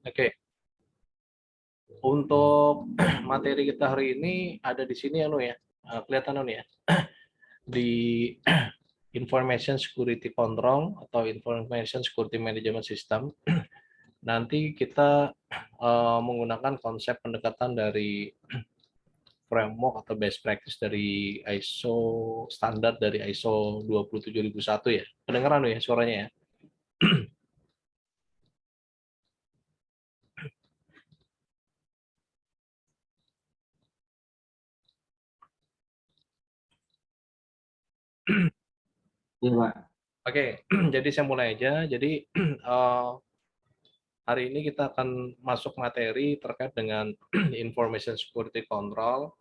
Oke, untuk materi kita hari ini ada di sini ya, kelihatan ya, di Information Security Control atau Information Security Management System. Nanti kita menggunakan konsep pendekatan dari framework atau best practice dari ISO, standar dari ISO 27001 ya. Kedengeran ya suaranya ya? Iya, Pak. Oke, jadi saya mulai aja. Jadi hari ini kita akan masuk materi terkait dengan Information Security Control,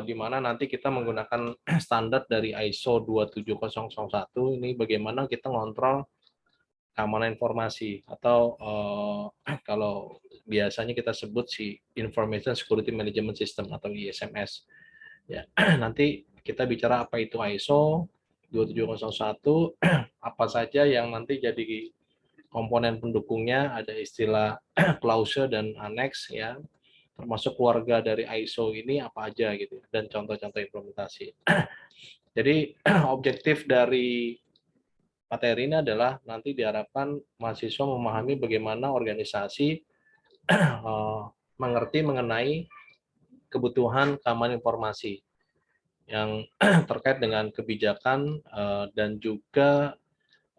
di mana nanti kita menggunakan standar dari ISO 27001. Ini bagaimana kita ngontrol keamanan informasi atau kalau biasanya kita sebut si Information Security Management System atau ISMS. Ya, nanti kita bicara apa itu ISO 27001, apa saja yang nanti jadi komponen pendukungnya, ada istilah klause dan aneks ya, termasuk keluarga dari ISO ini apa aja gitu, dan contoh-contoh implementasi. Jadi objektif dari materi ini adalah nanti diharapkan mahasiswa memahami bagaimana organisasi mengerti mengenai kebutuhan keamanan informasi yang terkait dengan kebijakan dan juga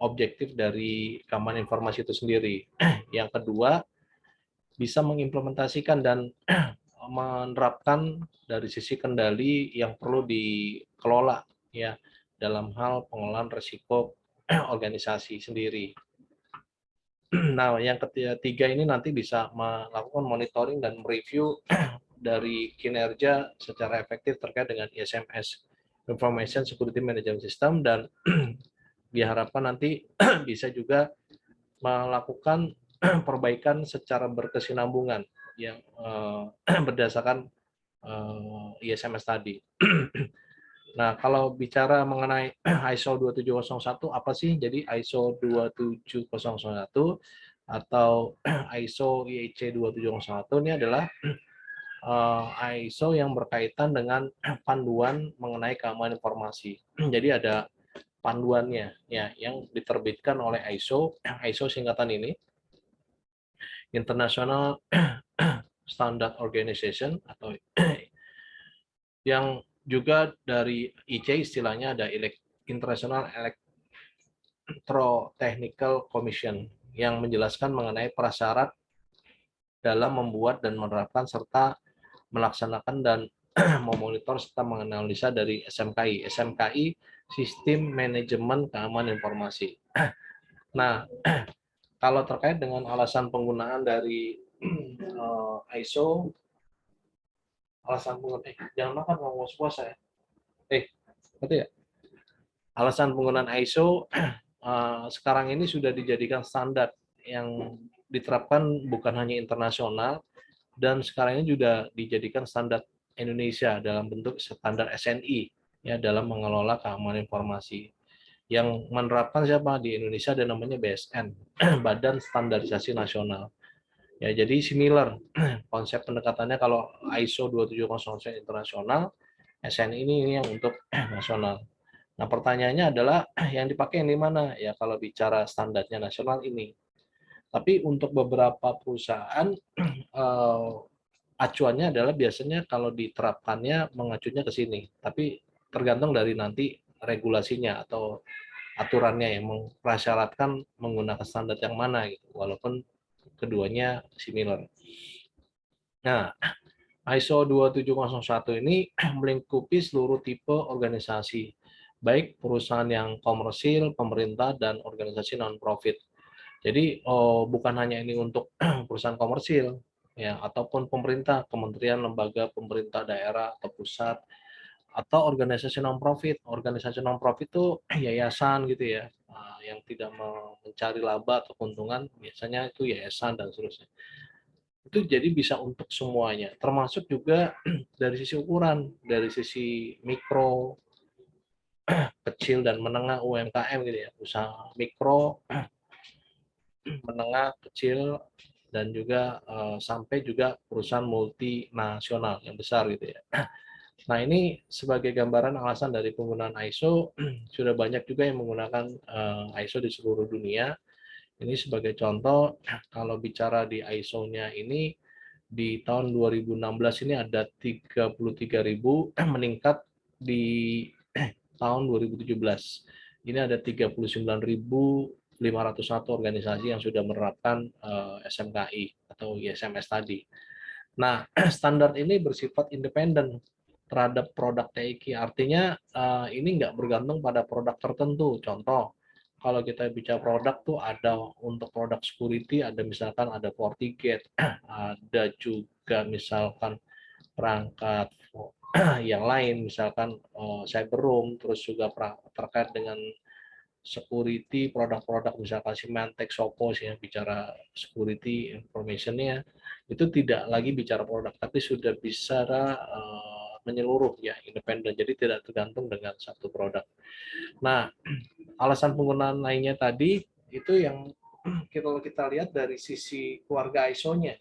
objektif dari keamanan informasi itu sendiri. Yang kedua, bisa mengimplementasikan dan menerapkan dari sisi kendali yang perlu dikelola ya dalam hal pengelolaan risiko organisasi sendiri. Nah, yang ketiga ini nanti bisa melakukan monitoring dan mereview dari kinerja secara efektif terkait dengan ISMS, Information Security Management System, dan diharapkan nanti bisa juga melakukan perbaikan secara berkesinambungan yang berdasarkan ISMS tadi. Nah, kalau bicara mengenai ISO 27001 apa sih? Jadi ISO 27001 atau ISO IEC 2701 ini adalah ISO yang berkaitan dengan panduan mengenai keamanan informasi. Jadi ada panduannya ya yang diterbitkan oleh ISO. ISO singkatan ini International Standard Organization atau yang juga dari IC istilahnya ada International Electrotechnical Commission yang menjelaskan mengenai prasyarat dalam membuat dan menerapkan serta melaksanakan dan memonitor serta menganalisa dari SMKI. SMKI Sistem Manajemen Keamanan Informasi. Nah, kalau terkait dengan alasan penggunaan dari ISO, alasan penggunaan jangan makan mau puasa ya. Betul ya? Alasan penggunaan ISO sekarang ini sudah dijadikan standar yang diterapkan bukan hanya internasional, dan sekarang ini juga dijadikan standar Indonesia dalam bentuk standar SNI ya dalam mengelola keamanan informasi. Yang menerapkan siapa di Indonesia ada namanya BSN, Badan Standarisasi Nasional. Ya, jadi similar konsep pendekatannya kalau ISO 27001 internasional, SNI ini yang untuk nasional. Nah, pertanyaannya adalah yang dipakai yang di mana? Ya, kalau bicara standarnya nasional ini. Tapi untuk beberapa perusahaan acuannya adalah biasanya kalau diterapkannya mengacunya ke sini. Tapi tergantung dari nanti regulasinya atau aturannya yang mempersyaratkan menggunakan standar yang mana gitu. Walaupun keduanya similar. Nah, ISO 27001 ini melingkupi seluruh tipe organisasi, baik perusahaan yang komersil, pemerintah, dan organisasi non-profit. Jadi bukan hanya ini untuk perusahaan komersil, ya, ataupun pemerintah, kementerian, lembaga, pemerintah daerah atau pusat, atau organisasi non-profit. Organisasi non-profit itu yayasan gitu ya, yang tidak mencari laba atau keuntungan, biasanya itu yayasan dan seterusnya. Itu jadi bisa untuk semuanya, termasuk juga dari sisi ukuran, dari sisi mikro, kecil dan menengah UMKM gitu ya, usaha mikro, menengah, kecil, dan juga sampai juga perusahaan multinasional yang besar gitu ya. Nah, ini sebagai gambaran alasan dari penggunaan ISO, sudah banyak juga yang menggunakan ISO di seluruh dunia. Ini sebagai contoh, kalau bicara di ISO-nya ini, di tahun 2016 ini ada 33.000, meningkat di tahun 2017. Ini ada 39.501 organisasi yang sudah menerapkan SMKI atau ISMS tadi. Nah, standar ini bersifat independen terhadap produk TIQ. Artinya ini nggak bergantung pada produk tertentu. Contoh, kalau kita bicara produk tuh ada untuk produk security, ada misalkan ada FortiGate, ada juga misalkan perangkat yang lain, misalkan Cyberroom, terus juga terkait dengan security produk-produk misalkan Symantec, Sophos yang bicara security information-nya itu tidak lagi bicara produk tapi sudah bicara menyeluruh ya, independen, jadi tidak tergantung dengan satu produk. Nah, alasan penggunaan lainnya tadi itu yang kita lihat dari sisi keluarga ISO-nya.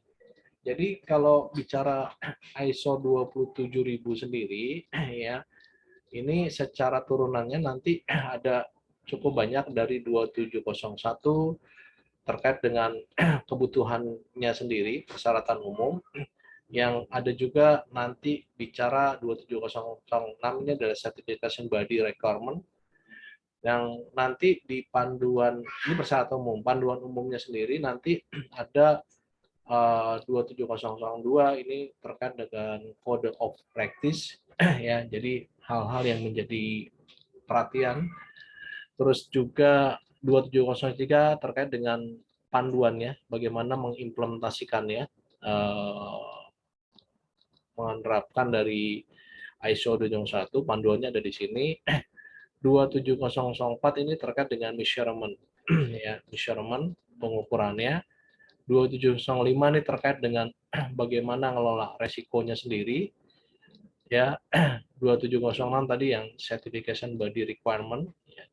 Jadi kalau bicara ISO 27000 sendiri ya, ini secara turunannya nanti ada cukup banyak dari 2701 terkait dengan kebutuhannya sendiri, persyaratan umum, yang ada juga nanti bicara 27006 ini adalah certification body requirement, yang nanti di panduan, ini persyaratan umum, panduan umumnya sendiri nanti ada 27002 ini terkait dengan code of practice ya, jadi hal-hal yang menjadi perhatian. Terus juga 2703 terkait dengan panduannya, bagaimana mengimplementasikannya, menerapkan dari ISO 271, panduannya ada di sini. 27004 ini terkait dengan measurement, ya, measurement pengukurannya. 2705 ini terkait dengan bagaimana ngelola resikonya sendiri, ya. 2706 tadi yang certification body requirement, ya,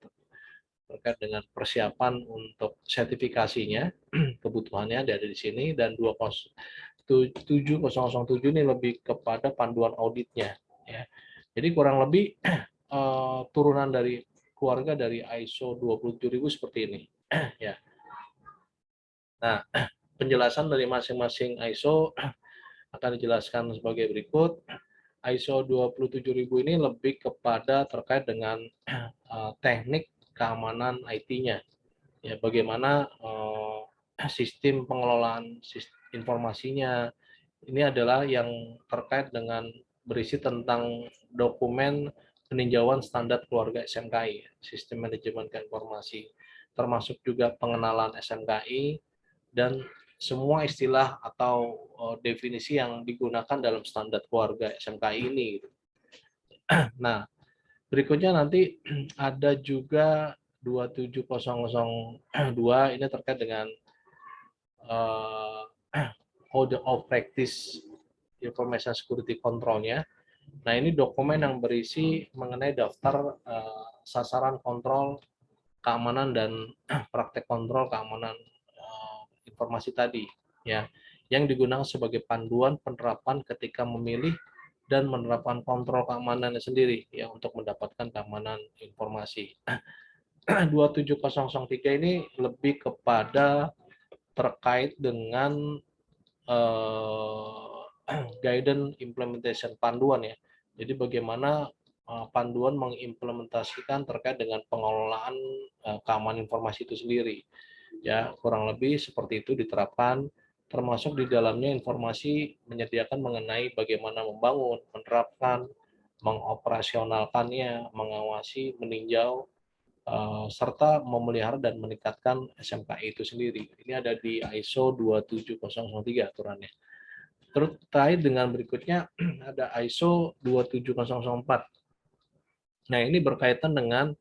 terkait dengan persiapan untuk sertifikasinya, kebutuhannya ada di sini, dan 7007 ini lebih kepada panduan auditnya. Ya. Jadi kurang lebih turunan dari keluarga dari ISO 27000 seperti ini. Ya. Nah, penjelasan dari masing-masing ISO akan dijelaskan sebagai berikut. ISO 27000 ini lebih kepada terkait dengan teknik keamanan IT-nya. Ya, bagaimana sistem pengelolaan informasinya. Ini adalah yang terkait dengan berisi tentang dokumen peninjauan standar keluarga SMKI, sistem manajemen keinformasi, termasuk juga pengenalan SMKI dan semua istilah atau definisi yang digunakan dalam standar keluarga SMKI ini. Nah, berikutnya nanti ada juga 27002 ini terkait dengan Code of Practice Information Security Control-nya. Nah, ini dokumen yang berisi mengenai daftar sasaran kontrol keamanan dan praktek kontrol keamanan informasi tadi, ya, yang digunakan sebagai panduan penerapan ketika memilih dan menerapkan kontrol keamanannya sendiri, ya, untuk mendapatkan keamanan informasi. 27003 ini lebih kepada terkait dengan guidance implementation, panduan ya. Jadi bagaimana panduan mengimplementasikan terkait dengan pengelolaan keamanan informasi itu sendiri. Ya, kurang lebih seperti itu diterapkan, termasuk di dalamnya informasi menyediakan mengenai bagaimana membangun, menerapkan, mengoperasionalkannya, mengawasi, meninjau, serta memelihara dan meningkatkan SMKI itu sendiri. Ini ada di ISO 27003 aturannya. Terkait dengan berikutnya ada ISO 27004. Nah, ini berkaitan dengan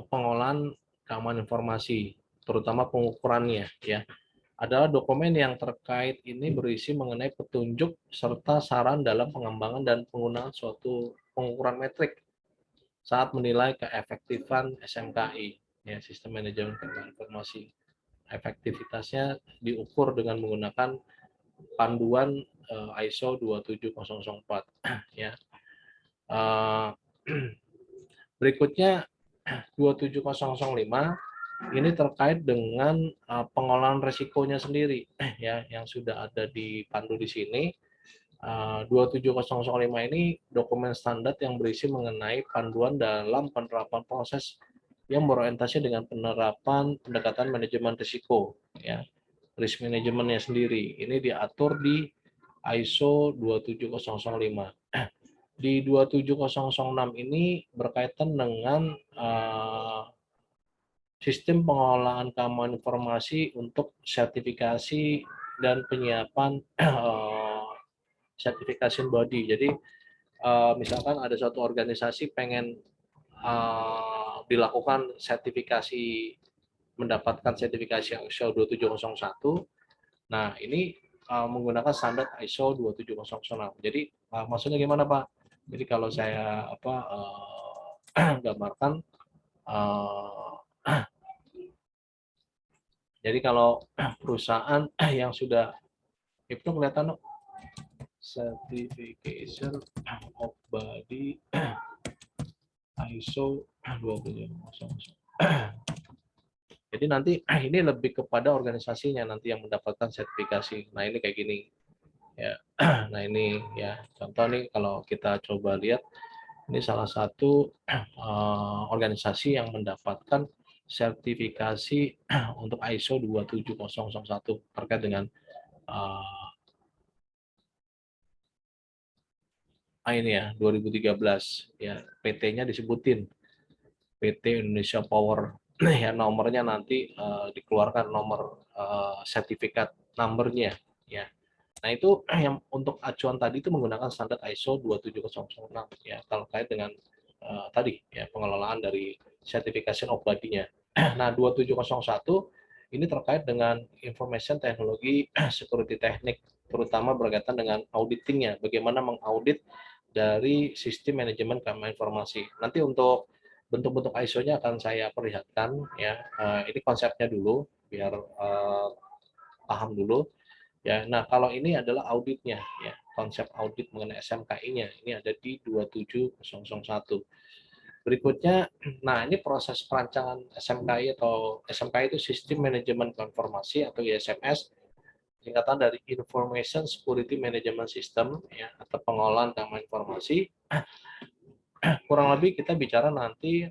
pengolahan keamanan informasi, terutama pengukurannya, ya. Adalah dokumen yang terkait ini berisi mengenai petunjuk serta saran dalam pengembangan dan penggunaan suatu pengukuran metrik saat menilai keefektifan SMKI, ya, sistem manajemen informasi. efektivitasnya diukur dengan menggunakan panduan ISO 27004 ya. Berikutnya 27005 ini terkait dengan pengolahan risikonya sendiri ya, yang sudah ada di pandu di sini. 27005 ini dokumen standar yang berisi mengenai panduan dalam penerapan proses yang berorientasi dengan penerapan pendekatan manajemen risiko ya, risk manajemennya sendiri. Ini diatur di ISO 27005. Di 27006 ini berkaitan dengan sistem pengelolaan keamanan informasi untuk sertifikasi dan penyiapan certification body. Jadi misalkan ada suatu organisasi pengen dilakukan sertifikasi, mendapatkan sertifikasi ISO 27001. Nah, ini menggunakan standar ISO 27006. Jadi maksudnya gimana, Pak? Jadi kalau saya gambarkan, jadi kalau perusahaan yang sudah itu kelihatan certification of body ISO 27001. Jadi nanti ini lebih kepada organisasinya nanti yang mendapatkan sertifikasi. Nah, ini kayak gini. Ya. Nah, ini ya contoh nih kalau kita coba lihat, ini salah satu organisasi yang mendapatkan sertifikasi untuk ISO 27001 terkait dengan ini ya 2013 ya, PT-nya disebutin PT Indonesia Power ya, nomornya nanti dikeluarkan nomor sertifikat numbernya ya. Nah, itu yang untuk acuan tadi itu menggunakan standar ISO 27006 ya, terkait dengan tadi ya pengelolaan dari certification of body-nya. Nah, 2701 ini terkait dengan information teknologi security teknik, terutama berkaitan dengan auditingnya, bagaimana mengaudit dari sistem manajemen keamanan informasi. Nanti untuk bentuk-bentuk ISO-nya akan saya perlihatkan ya. Ini konsepnya dulu biar paham dulu ya. Nah, kalau ini adalah auditnya ya, konsep audit mengenai SMKI-nya ini ada di 27001. Berikutnya, nah ini proses perancangan SMKI atau SMKI itu Sistem Manajemen Informasi atau ISMS, singkatan dari Information Security Management System ya, atau pengolahan keamanan informasi. Kurang lebih kita bicara nanti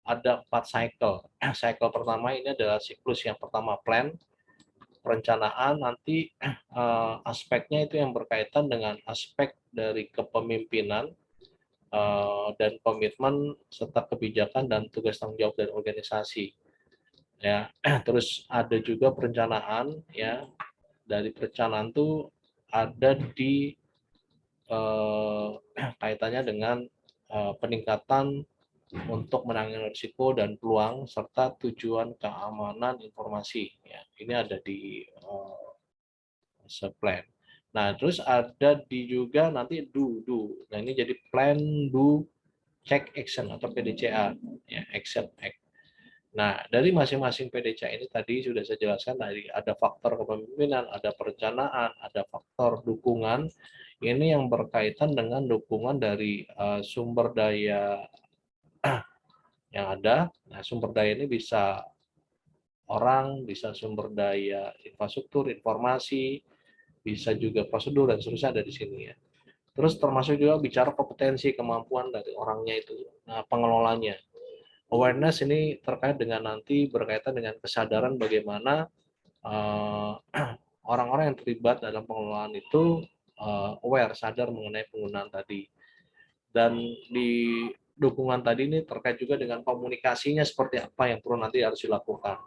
ada 4 cycle. Cycle pertama ini adalah siklus yang pertama plan, perencanaan, nanti aspeknya itu yang berkaitan dengan aspek dari kepemimpinan dan komitmen serta kebijakan dan tugas tanggung jawab dari organisasi. Ya, terus ada juga perencanaan ya. Dari perencanaan itu ada di kaitannya dengan peningkatan untuk menangani risiko dan peluang serta tujuan keamanan informasi. Ya, ini ada di plan. Nah, terus ada di juga nanti do. Nah, ini jadi plan, do, check, action atau PDCA, ya, action, act. Nah, dari masing-masing PDCA ini tadi sudah saya jelaskan, dari ada faktor kepemimpinan, ada perencanaan, ada faktor dukungan. Ini yang berkaitan dengan dukungan dari sumber daya yang ada. Nah, sumber daya ini bisa orang, bisa sumber daya infrastruktur, informasi, bisa juga prosedur dan seterusnya ada di sini ya. Terus termasuk juga bicara kompetensi, kemampuan dari orangnya itu, nah, pengelolanya. Awareness ini terkait dengan nanti berkaitan dengan kesadaran bagaimana orang-orang yang terlibat dalam pengelolaan itu aware, sadar mengenai penggunaan tadi. Dan di dukungan tadi ini terkait juga dengan komunikasinya seperti apa yang perlu nanti harus dilakukan.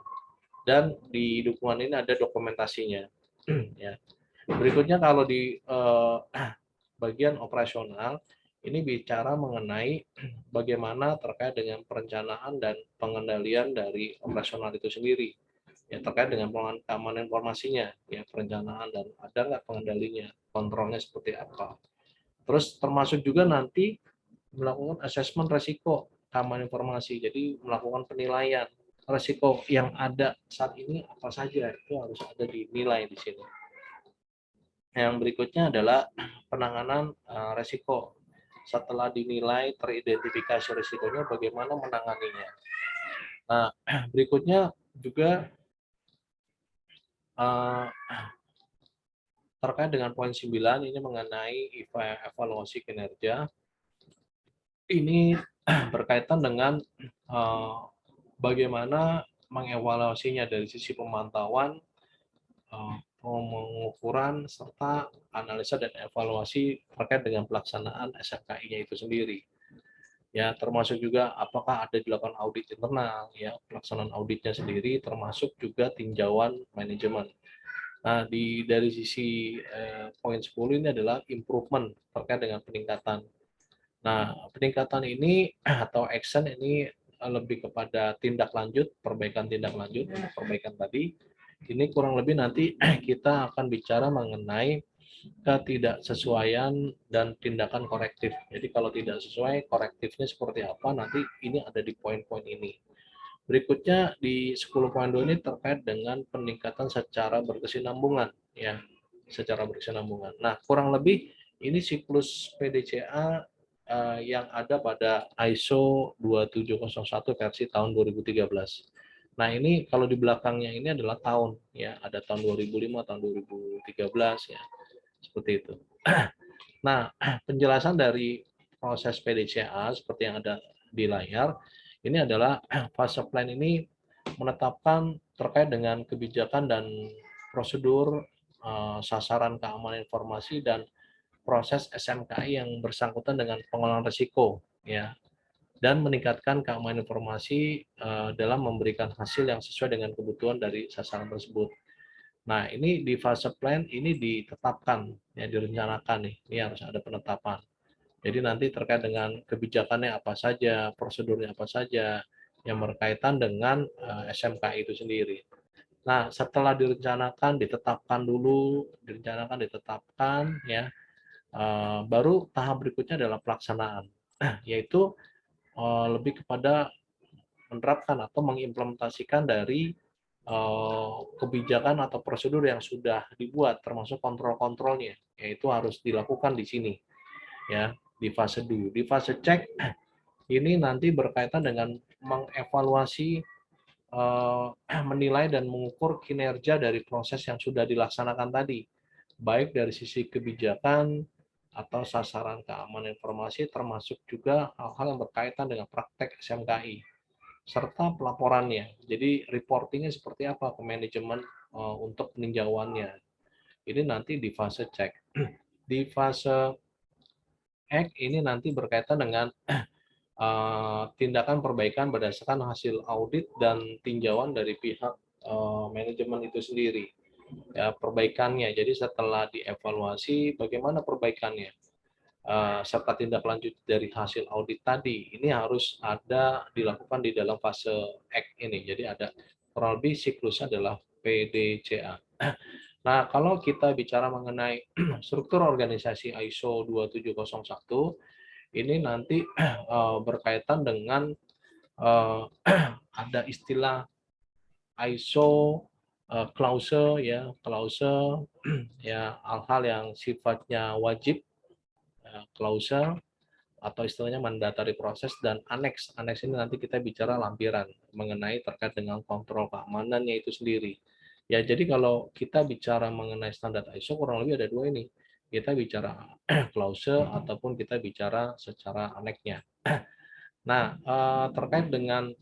Dan di dukungan ini ada dokumentasinya. Ya. Berikutnya kalau di bagian operasional, ini bicara mengenai bagaimana terkait dengan perencanaan dan pengendalian dari operasional itu sendiri. Ya, terkait dengan keamanan informasinya, ya, perencanaan dan ada nggak pengendalinya, kontrolnya seperti apa. Terus termasuk juga nanti melakukan asesmen risiko keamanan informasi, jadi melakukan penilaian resiko yang ada saat ini apa saja, itu harus ada dinilai di sini. Yang berikutnya adalah penanganan resiko. Setelah dinilai teridentifikasi risikonya, bagaimana menanganinya. Nah, berikutnya juga terkait dengan poin 9 ini mengenai evaluasi kinerja. Ini berkaitan dengan bagaimana mengevaluasinya dari sisi pemantauan, pengukuran, serta analisa dan evaluasi terkait dengan pelaksanaan SMKI-nya itu sendiri. Ya, termasuk juga apakah ada dilakukan audit internal, ya, pelaksanaan auditnya sendiri, termasuk juga tinjauan manajemen. Nah, dari sisi poin 10 ini adalah improvement terkait dengan peningkatan. Nah, peningkatan ini atau action ini lebih kepada tindak lanjut, perbaikan tindak lanjut untuk perbaikan tadi. Ini kurang lebih nanti kita akan bicara mengenai ketidaksesuaian dan tindakan korektif. Jadi kalau tidak sesuai, korektifnya seperti apa, nanti ini ada di poin-poin ini. Berikutnya di 10.2 ini terkait dengan peningkatan secara berkesinambungan, ya, secara berkesinambungan. Nah, kurang lebih ini siklus PDCA yang ada pada ISO 2701 versi tahun 2013. Nah, ini kalau di belakangnya ini adalah tahun, ya, ada tahun 2005, tahun 2013, ya, seperti itu. Nah, penjelasan dari proses PDCA seperti yang ada di layar, ini adalah fase plan ini menetapkan terkait dengan kebijakan dan prosedur sasaran keamanan informasi dan proses SMKI yang bersangkutan dengan pengelolaan risiko, ya, dan meningkatkan keamanan informasi dalam memberikan hasil yang sesuai dengan kebutuhan dari sasaran tersebut. Nah, ini di fase plan ini ditetapkan, ya, direncanakan nih, ini harus ada penetapan. Jadi nanti terkait dengan kebijakannya apa saja, prosedurnya apa saja, yang berkaitan dengan SMK itu sendiri. Nah, setelah direncanakan, ditetapkan dulu, direncanakan, ditetapkan, ya, baru tahap berikutnya adalah pelaksanaan, yaitu lebih kepada menerapkan atau mengimplementasikan dari kebijakan atau prosedur yang sudah dibuat, termasuk kontrol-kontrolnya, yaitu harus dilakukan di sini, ya, di fase do. Di fase cek ini nanti berkaitan dengan mengevaluasi, menilai dan mengukur kinerja dari proses yang sudah dilaksanakan tadi, baik dari sisi kebijakan atau sasaran keamanan informasi, termasuk juga hal-hal yang berkaitan dengan praktek SMKI serta pelaporannya. Jadi reportingnya seperti apa ke manajemen untuk peninjauannya. Ini nanti di fase cek. Di fase hack ini nanti berkaitan dengan tindakan perbaikan berdasarkan hasil audit dan tinjauan dari pihak manajemen itu sendiri. Ya, perbaikannya. Jadi setelah dievaluasi, bagaimana perbaikannya? Serta tindak lanjut dari hasil audit tadi ini harus ada dilakukan di dalam fase act ini. Jadi ada kurang lebih siklusnya adalah PDCA. Nah, kalau kita bicara mengenai struktur organisasi ISO 2701, ini nanti berkaitan dengan ada istilah ISO klause, ya, klause, ya, hal-hal yang sifatnya wajib, klause, atau istilahnya mandatory proses, dan aneks. Aneks ini nanti kita bicara lampiran mengenai terkait dengan kontrol keamanannya itu sendiri. Ya, jadi kalau kita bicara mengenai standar ISO kurang lebih ada dua ini. Kita bicara klause ataupun kita bicara secara aneksnya. Nah, terkait dengan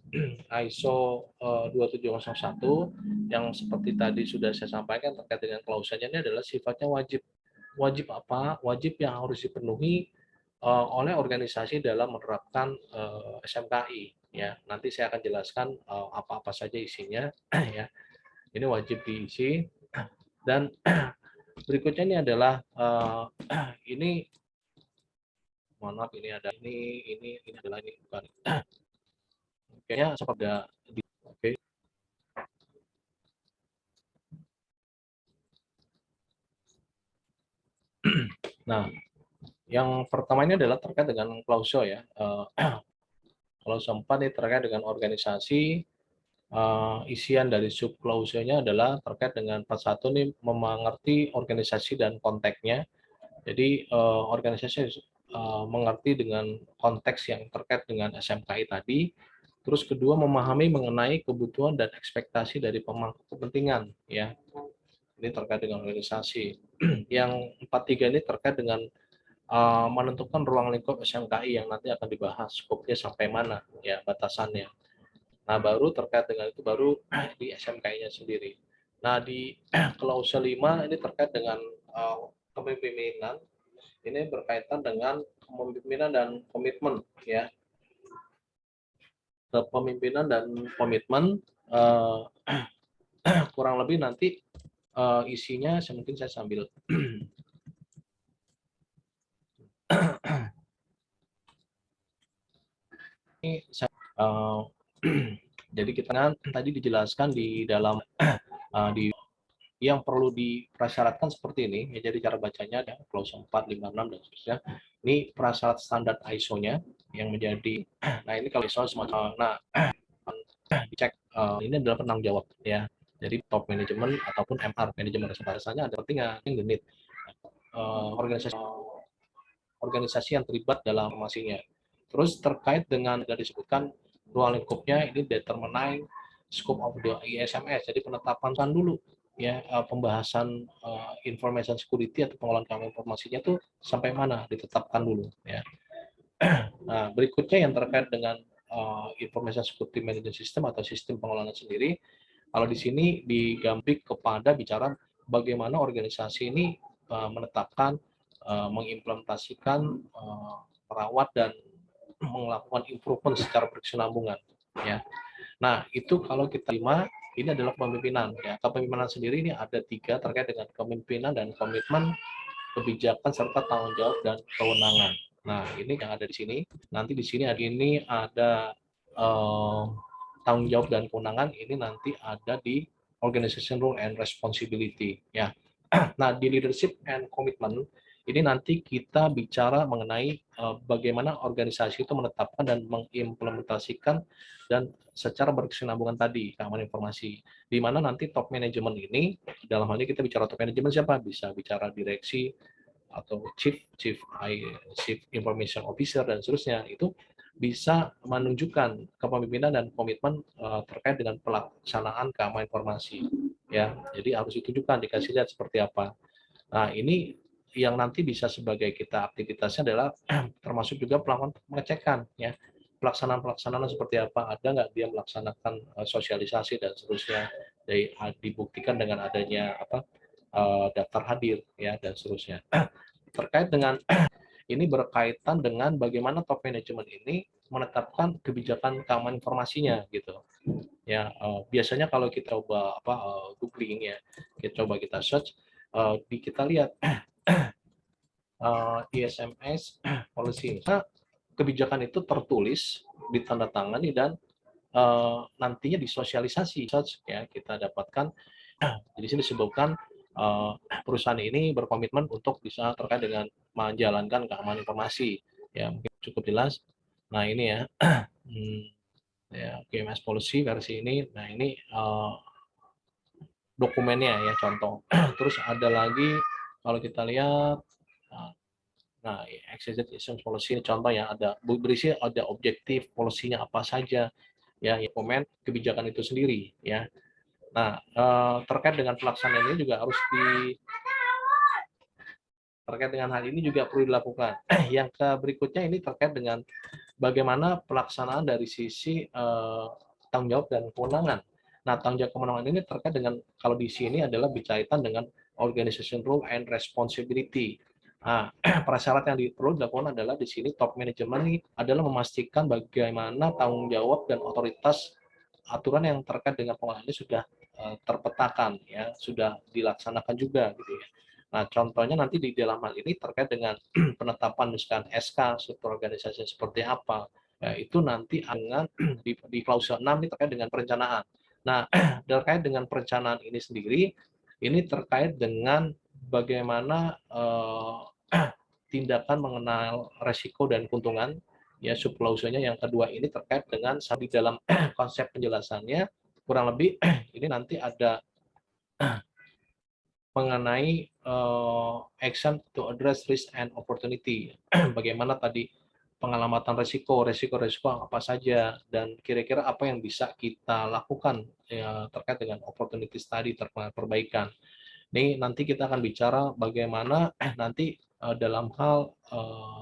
ISO 2701 yang seperti tadi sudah saya sampaikan terkait dengan klausanya, ini adalah sifatnya wajib. Wajib apa? Wajib yang harus dipenuhi oleh organisasi dalam menerapkan SMKI, ya. Nanti saya akan jelaskan apa-apa saja isinya ya. Ini wajib diisi. Dan berikutnya ini adalah ini, mohon maaf, ini ada ini adalah ini bukan. Kayaknya seperti oke. Nah, yang pertama ini adalah terkait dengan klausul, ya. Klausul 4 ini terkait dengan organisasi isian dari subklausenya adalah terkait dengan part 1 nih mengerti organisasi dan konteksnya. Jadi organisasi mengerti dengan konteks yang terkait dengan SMKI tadi. Terus kedua memahami mengenai kebutuhan dan ekspektasi dari pemangku kepentingan ya. Ini terkait dengan organisasi. Yang 43 ini terkait dengan menentukan ruang lingkup SMKI yang nanti akan dibahas skopnya sampai mana ya batasannya. Nah, baru terkait dengan itu baru di SMKI-nya sendiri. Nah, di klausul 5 ini terkait dengan kepemimpinan. Ini berkaitan dengan kepemimpinan dan komitmen ya. Kepemimpinan dan komitmen kurang lebih nanti isinya mungkin saya sambil ini jadi kita tadi dijelaskan di dalam di yang perlu dipersyaratkan seperti ini ya, jadi cara bacanya ada klausul 4, 5, 6 dan seterusnya. Ini prasyarat standar ISO-nya yang menjadi nah ini kalau ISO semacam dicek ini adalah penanggung jawab ya. Jadi top manajemen ataupun MR manajemen responsibilitasnya ada pentingnya unit organisasi yang terlibat dalam formasinya. Terus terkait dengan yang disebutkan ruang lingkupnya ini determine scope of the ISMS. Jadi penetapan dulu ya pembahasan information security atau pengelolaan keamanan informasinya itu sampai mana ditetapkan dulu ya. Nah, berikutnya yang terkait dengan information security management system atau sistem pengelolaan sendiri. Kalau di sini digambik kepada bicara bagaimana organisasi ini menetapkan, mengimplementasikan, merawat dan melakukan improvement secara berkesinambungan ya. Nah, itu kalau kita terima ini adalah kepemimpinan ya. Kepemimpinan sendiri ini ada 3 terkait dengan kepemimpinan dan komitmen, kebijakan serta tanggung jawab dan kewenangan. Nah, ini yang ada di sini. Nanti di sini ada tanggung jawab dan kewenangan ini nanti ada di organization role and responsibility ya. Nah, di leadership and commitment ini nanti kita bicara mengenai bagaimana organisasi itu menetapkan dan mengimplementasikan dan secara berkesinambungan tadi keamanan informasi. Di mana nanti top management ini dalam hal ini kita bicara top management siapa? Bisa bicara direksi atau chief information officer dan seterusnya. Itu bisa menunjukkan kepemimpinan dan komitmen terkait dengan pelaksanaan keamanan informasi ya. Jadi harus ditunjukkan, dikasih lihat seperti apa. Nah, ini yang nanti bisa sebagai kita aktivitasnya adalah termasuk juga pelakuan pengecekan ya. Pelaksanaan seperti apa, ada nggak dia melaksanakan sosialisasi dan seterusnya. Jadi dibuktikan dengan adanya daftar hadir ya dan seterusnya. Terkait dengan ini berkaitan dengan bagaimana top management ini menetapkan kebijakan keamanan informasinya gitu. Ya, biasanya kalau kita coba googling ya, kita search, kita lihat ISMS policy. Nah, kebijakan itu tertulis, ditandatangani dan nantinya disosialisasi. Ya, kita dapatkan. Di sini disebutkan perusahaan ini berkomitmen untuk bisa terkait dengan menjalankan keamanan informasi. Ya, mungkin cukup jelas. Nah, ini ya. Ya, GMS policy versi ini. Nah, ini dokumennya ya contoh. Terus ada lagi kalau kita lihat nah executive policy ini contoh ya ada berisi ada objektif polisinya apa saja ya komen kebijakan itu sendiri ya. Nah, terkait dengan pelaksanaan ini juga harus terkait dengan hal ini juga perlu dilakukan. Yang berikutnya ini terkait dengan bagaimana pelaksanaan dari sisi tanggung jawab dan kewenangan. Nah, tanggung jawab kewenangan ini terkait dengan kalau di sini adalah berkaitan dengan organization role and responsibility. Nah, prasyarat yang perlu dilakukan adalah di sini top management ini adalah memastikan bagaimana tanggung jawab dan otoritas aturan yang terkait dengan pengelolaan ini sudah terpetakan ya, sudah dilaksanakan juga gitu ya. Nah, contohnya nanti di dalam hal ini terkait dengan penetapan misalkan SK struktur organisasi seperti apa. Ya, itu nanti dengan di klausul 6 ini terkait dengan perencanaan. Nah, terkait dengan perencanaan ini sendiri, ini terkait dengan bagaimana tindakan mengenal resiko dan keuntungan ya subklausulnya yang kedua ini terkait dengan di dalam konsep penjelasannya kurang lebih ini nanti ada mengenai action to address risk and opportunity. Bagaimana tadi pengamatan resiko apa saja, dan kira-kira apa yang bisa kita lakukan ya, terkait dengan opportunity study, terkait perbaikan. Ini nanti kita akan bicara bagaimana nanti dalam hal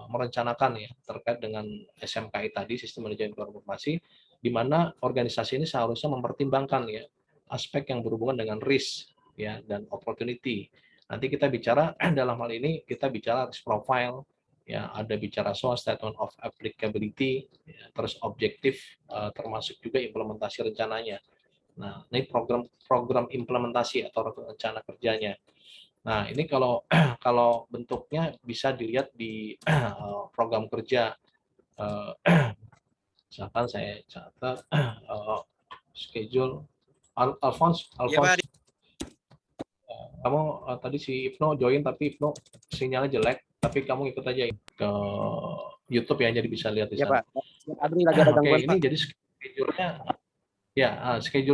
merencanakan ya terkait dengan SMKI tadi, sistem manajemen informasi, di mana organisasi ini seharusnya mempertimbangkan ya aspek yang berhubungan dengan risk ya dan opportunity. Nanti kita bicara dalam hal ini kita bicara risk profile ya, ada bicara soal statement of applicability, ya, terus objektif termasuk juga implementasi rencananya. Nah, ini program implementasi atau rencana kerjanya. Nah, ini kalau kalau bentuknya bisa dilihat di program kerja. Misalkan saya catat schedule. Alphonse, Iya, Pak. kamu tadi si Ibnu join tapi Ibnu sinyalnya jelek, tapi kamu ikut aja ke YouTube ya, jadi bisa lihat di Iya, sana. Pak. Adri lagi ada Oke, gangguan, ini Pak. jadi schedule-nya ya,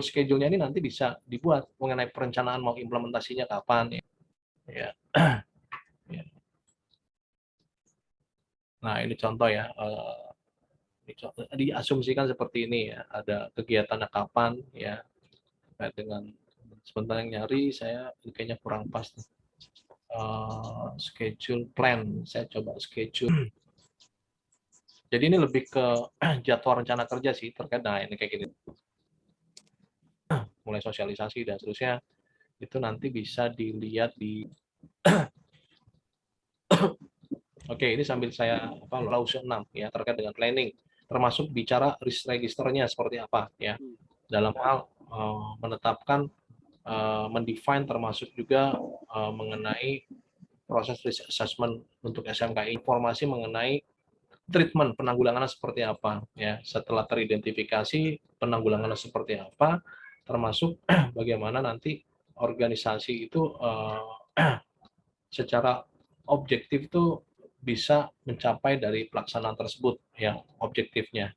schedule-nya ini nanti bisa dibuat mengenai perencanaan mau implementasinya kapan ya. Ya. Nah, ini contoh ya. Diasumsikan seperti ini ya, ada kegiatannya kapan ya, terkait dengan sebentar yang nyari saya kayaknya kurang pas. Schedule plan, saya coba schedule. Jadi ini lebih ke jadwal rencana kerja sih terkait, nah ini kayak gini, mulai sosialisasi dan seterusnya, itu nanti bisa dilihat di oke, ini sambil saya klausul 6 ya terkait dengan planning, termasuk bicara risk registernya seperti apa ya, dalam hal menetapkan, mendefine, termasuk juga mengenai proses risk assessment untuk SMKI, informasi mengenai treatment penanggulangannya seperti apa ya, setelah teridentifikasi penanggulangannya seperti apa, termasuk bagaimana nanti organisasi itu secara objektif itu bisa mencapai dari pelaksanaan tersebut yang objektifnya.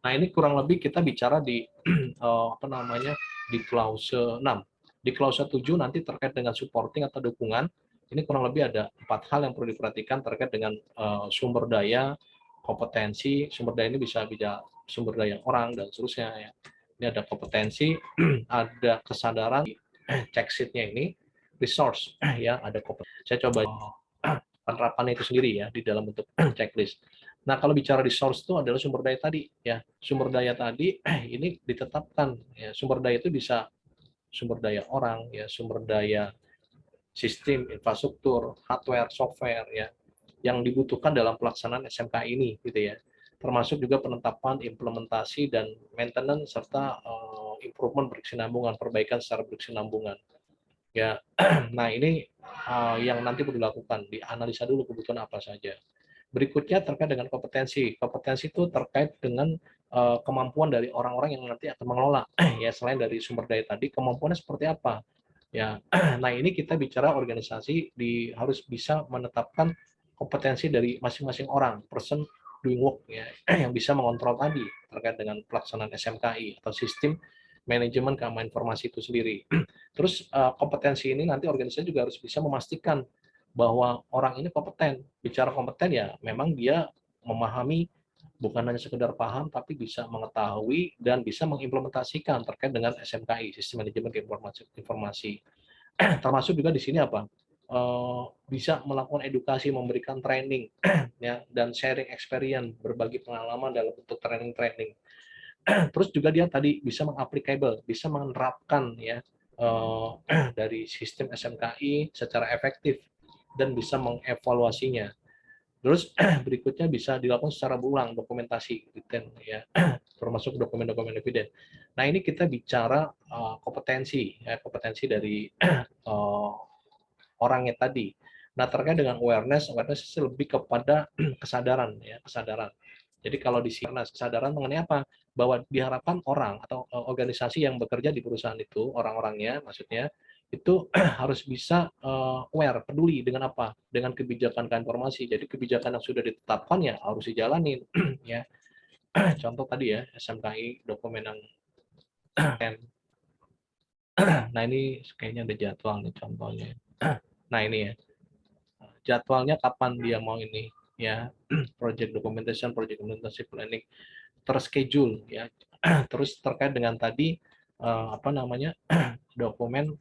Nah, ini kurang lebih kita bicara di apa namanya, di klause 6. Di klause 7 nanti terkait dengan supporting atau dukungan, ini kurang lebih ada 4 hal yang perlu diperhatikan terkait dengan sumber daya, kompetensi. Sumber daya ini bisa sumber daya orang dan seterusnya ya. Ini ada kompetensi, ada kesadaran, check sheet-nya ini, resource ya, ada kompetensi. Saya coba penerapannya itu sendiri ya di dalam bentuk checklist. Nah, kalau bicara resource itu adalah sumber daya tadi ya. Sumber daya tadi ini ditetapkan ya. Sumber daya itu bisa sumber daya orang ya, sumber daya sistem, infrastruktur, hardware, software ya, yang dibutuhkan dalam pelaksanaan SMK ini gitu ya. Termasuk juga penetapan, implementasi dan maintenance serta improvement berkesinambungan, perbaikan secara berkesinambungan. Ya, nah ini yang nanti perlu dilakukan, dianalisa dulu kebutuhan apa saja. Berikutnya terkait dengan kompetensi. Kompetensi itu terkait dengan kemampuan dari orang-orang yang nanti akan mengelola. Ya, selain dari sumber daya tadi, kemampuannya seperti apa? Ya, nah ini kita bicara organisasi harus bisa menetapkan kompetensi dari masing-masing orang, person doing work ya, yang bisa mengontrol tadi terkait dengan pelaksanaan SMKI atau sistem manajemen keamanan informasi itu sendiri. Terus kompetensi ini nanti organisasi juga harus bisa memastikan bahwa orang ini kompeten. Bicara kompeten ya memang dia memahami, bukan hanya sekedar paham, tapi bisa mengetahui dan bisa mengimplementasikan terkait dengan SMKI, sistem manajemen informasi. Termasuk juga di sini apa? Bisa melakukan edukasi, memberikan training ya, dan sharing experience, berbagi pengalaman dalam bentuk training-training. Terus juga dia tadi bisa mengaplikabel, bisa menerapkan ya dari sistem SMKI secara efektif dan bisa mengevaluasinya. Terus berikutnya bisa dilakukan secara berulang, dokumentasi detail ya, termasuk dokumen-dokumen eviden. Nah, ini kita bicara kompetensi ya, kompetensi dari orangnya tadi. Nah, terkait dengan awareness itu lebih kepada kesadaran ya, kesadaran. Jadi kalau di sini kesadaran mengenai apa? Bahwa diharapkan orang atau organisasi yang bekerja di perusahaan itu, orang-orangnya maksudnya, itu harus bisa aware, peduli dengan apa? Dengan kebijakan informasi. Jadi kebijakan yang sudah ditetapkan ya harus dijalanin ya. Contoh tadi ya, SMKI dokumen yang Nah, ini kayaknya ada jadwal nih contohnya. Nah, ini ya. Jadwalnya kapan dia mau ini ya. Project documentation, project implementation planning terschedule ya. Terus terkait dengan tadi apa namanya? Dokumen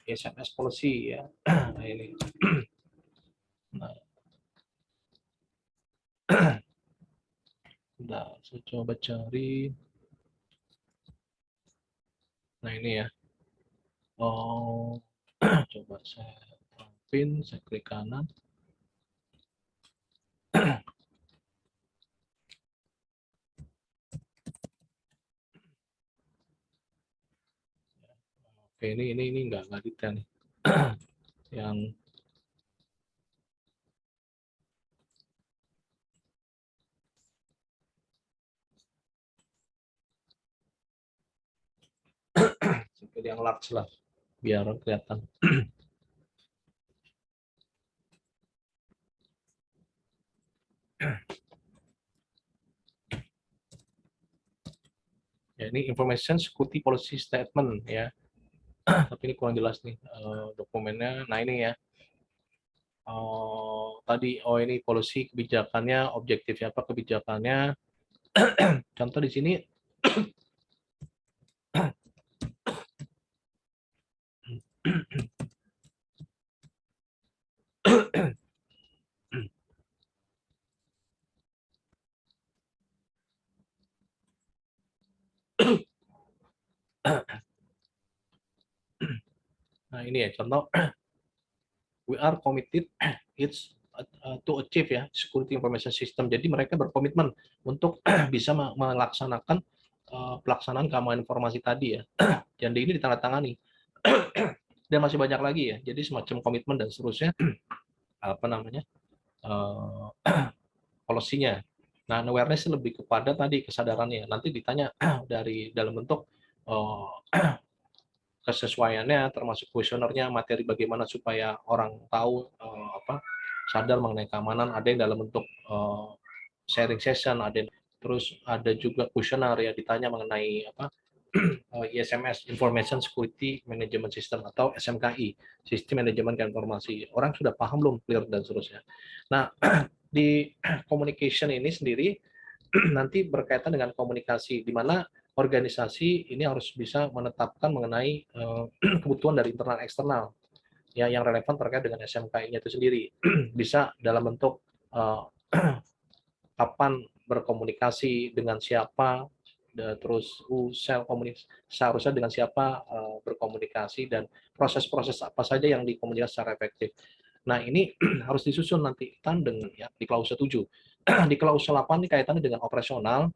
SMS policy ya. Nah, ini. Nah, saya coba cari. Nah, ini ya. Oh, coba saya pin, saya klik kanan. Oke, ini enggak detail nih. Yang seperti yang large lah, biar kelihatan. Ya, ini information security policy statement ya. Tapi ini kurang jelas nih dokumennya. Nah, ini ya. Tadi ini policy kebijakannya, objektifnya apa kebijakannya. Contoh di sini nah, ini ya contoh we are committed it's to achieve ya security information system. Jadi mereka berkomitmen untuk bisa melaksanakan pelaksanaan keamanan informasi tadi ya. Dan ini ditandatangani. Dan masih banyak lagi ya. Jadi semacam komitmen dan seterusnya apa namanya? Policy-nya. Nah, awareness lebih kepada tadi kesadarannya. Nanti ditanya dari dalam bentuk kesesuaiannya, termasuk kuesionernya, materi bagaimana supaya orang tahu apa sadar mengenai keamanan. Ada yang dalam bentuk sharing session, ada yang, terus ada juga kuesioner ya ditanya mengenai apa ISMS Information Security Management System atau SMKI Sistem Manajemen Informasi. Orang sudah paham belum, clear dan seterusnya. Nah, di communication ini sendiri nanti berkaitan dengan komunikasi di mana organisasi ini harus bisa menetapkan mengenai kebutuhan dari internal eksternal ya yang relevan terkait dengan SMKI-nya itu sendiri. Bisa dalam bentuk kapan berkomunikasi dengan siapa, terus seharusnya dengan siapa berkomunikasi dan proses-proses apa saja yang dikomunikasi secara efektif. Nah, ini harus disusun nanti dengan ya di klausul 7. Di klausul 8 ini kaitannya dengan operasional.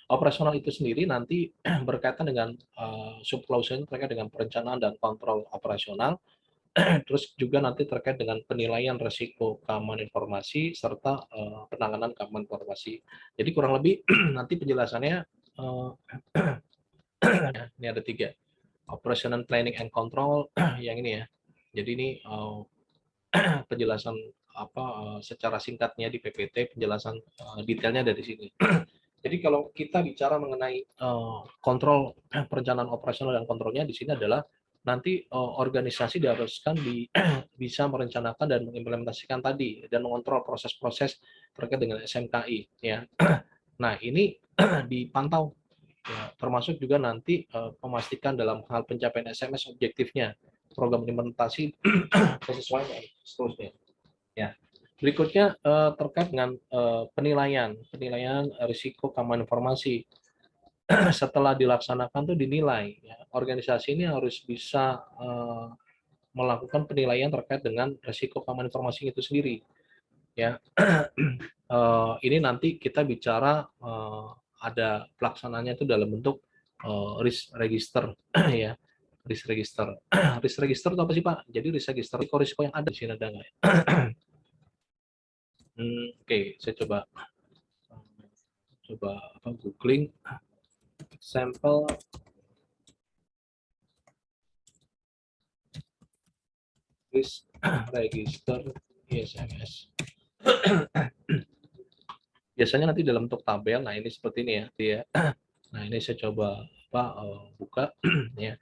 Operasional itu sendiri nanti berkaitan dengan subklausul terkait dengan perencanaan dan kontrol operasional. Terus juga nanti terkait dengan penilaian risiko keamanan informasi serta penanganan keamanan informasi. Jadi kurang lebih nanti penjelasannya ini ada 3. Operational planning and control yang ini ya. Jadi ini penjelasan apa secara singkatnya di PPT, penjelasan detailnya dari sini. Jadi kalau kita bicara mengenai kontrol perencanaan operasional dan kontrolnya di sini adalah nanti organisasi diharuskan bisa merencanakan dan mengimplementasikan tadi dan mengontrol proses-proses terkait dengan SMKI ya. Nah, ini dipantau ya, termasuk juga nanti memastikan dalam hal pencapaian SMS objektifnya, program implementasi kesesuaian seterusnya. Ya. Berikutnya terkait dengan penilaian risiko keamanan informasi. Setelah dilaksanakan tuh dinilai ya, organisasi ini harus bisa melakukan penilaian terkait dengan risiko keamanan informasi itu sendiri ya. Ini nanti kita bicara ada pelaksananya itu dalam bentuk risk register ya, risk register. Risk register itu apa sih Pak? Jadi risk register risiko yang ada di sini ada nggak ya? Oke, saya coba apa, googling sampel risk register ISMS. Biasanya nanti dalam bentuk tabel. Nah, ini seperti ini ya, dia. Nah, ini saya coba apa buka ya.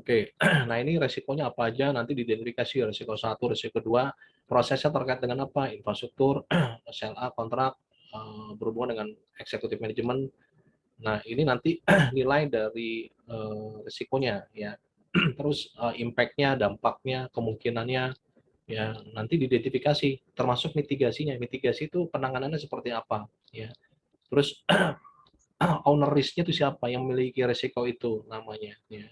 Oke, nah ini resikonya apa aja, nanti diidentifikasi resiko 1, resiko 2, prosesnya terkait dengan apa, infrastruktur, SLA, kontrak, berhubungan dengan executive management. Nah, ini nanti nilai dari risikonya ya. Terus impact-nya, dampaknya, kemungkinannya ya nanti diidentifikasi termasuk mitigasinya. Mitigasi itu penanganannya seperti apa ya. Terus owner risk-nya itu siapa yang memiliki risiko itu namanya ya.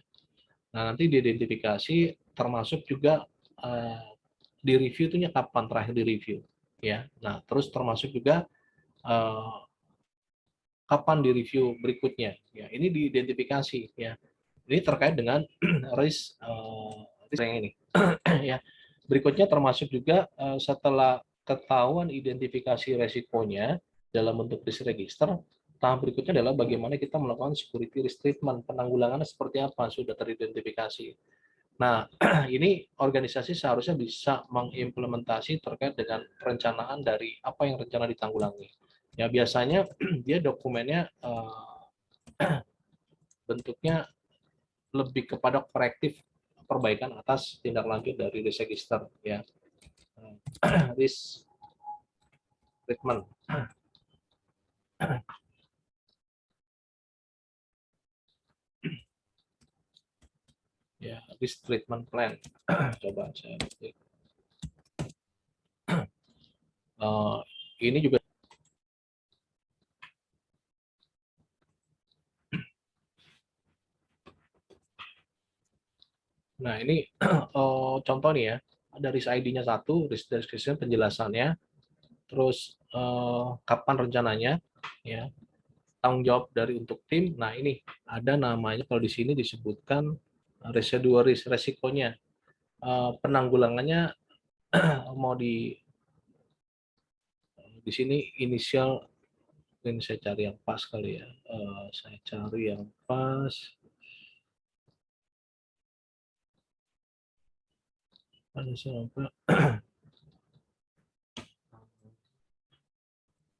Nah, nanti diidentifikasi termasuk juga di review itunya kapan terakhir di review ya. Nah, terus termasuk juga eh, kapan di review berikutnya ya. Ini diidentifikasi ya. Ini terkait dengan risk yang ini ya. Berikutnya termasuk juga setelah ketahuan identifikasi resikonya dalam bentuk risk register, tahap berikutnya adalah bagaimana kita melakukan security risk treatment, penanggulangannya seperti apa sudah teridentifikasi. Nah, ini organisasi seharusnya bisa mengimplementasi terkait dengan perencanaan dari apa yang rencana ditanggulangi. Ya biasanya dia dokumennya bentuknya lebih kepada korektif perbaikan atas tindak lanjut dari risk register ya. Risk treatment. Ya, risk treatment plan. Coba saya ketik. Ini juga nah ini contoh nih ya, ada risk ID-nya satu, risk description penjelasannya, terus kapan rencananya, ya, tanggung jawab dari untuk tim. Nah ini ada namanya kalau di sini disebutkan residual risk, resikonya, penanggulangannya mau di sini inisial. Ini saya cari yang pas kali ya. Saya cari yang pas.